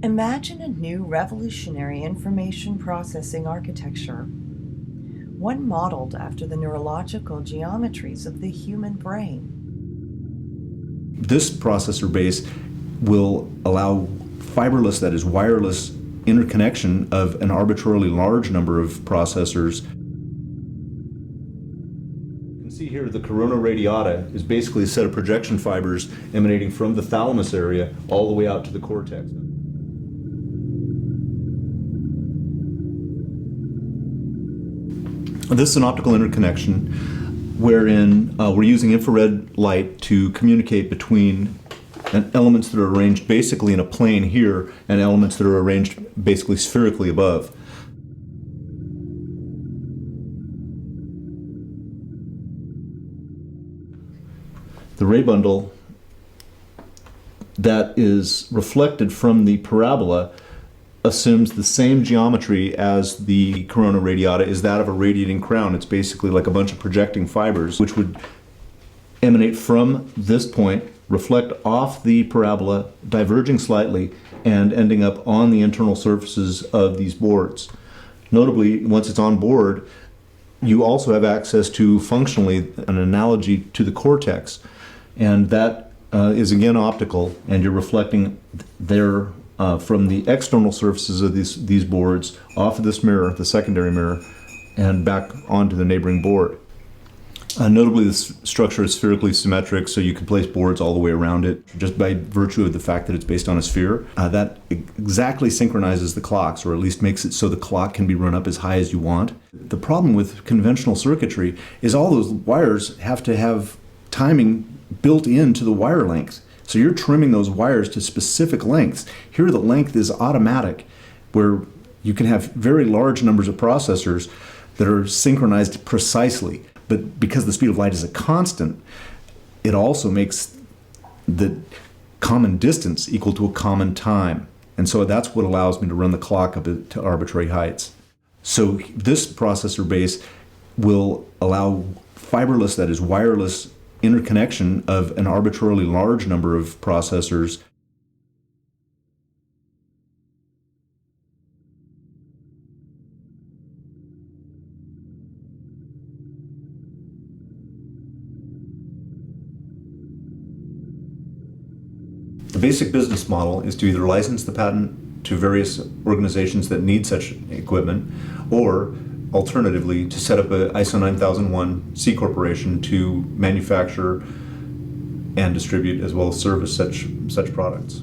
Imagine a new revolutionary information processing architecture, one modeled after the neurological geometries of the human brain. This processor base will allow fiberless, that is wireless, interconnection of an arbitrarily large number of processors. You can see here the corona radiata is basically a set of projection fibers emanating from the thalamus area all the way out to the cortex. This is an optical interconnection wherein we're using infrared light to communicate between elements that are arranged basically in a plane here and elements that are arranged basically spherically above. The ray bundle that is reflected from the parabola assumes the same geometry as the corona radiata is that of a radiating crown. It's basically like a bunch of projecting fibers which would emanate from this point, reflect off the parabola, diverging slightly, and ending up on the internal surfaces of these boards. Notably, once it's on board, you also have access to functionally an analogy to the cortex, and that is again optical, and you're reflecting there from the external surfaces of these boards off of this mirror, the secondary mirror, and back onto the neighboring board. Notably, this structure is spherically symmetric, so you can place boards all the way around it just by virtue of the fact that it's based on a sphere. That exactly synchronizes the clocks, or at least makes it so the clock can be run up as high as you want. The problem with conventional circuitry is all those wires have to have timing built into the wire length. So you're trimming those wires to specific lengths. Here the length is automatic, where you can have very large numbers of processors that are synchronized precisely. But because the speed of light is a constant, it also makes the common distance equal to a common time. And so that's what allows me to run the clock up to arbitrary heights. So this processor base will allow fiberless, that is wireless, interconnection of an arbitrarily large number of processors. The basic business model is to either license the patent to various organizations that need such equipment, or alternatively to set up an ISO 9001 C corporation to manufacture and distribute as well as service such products.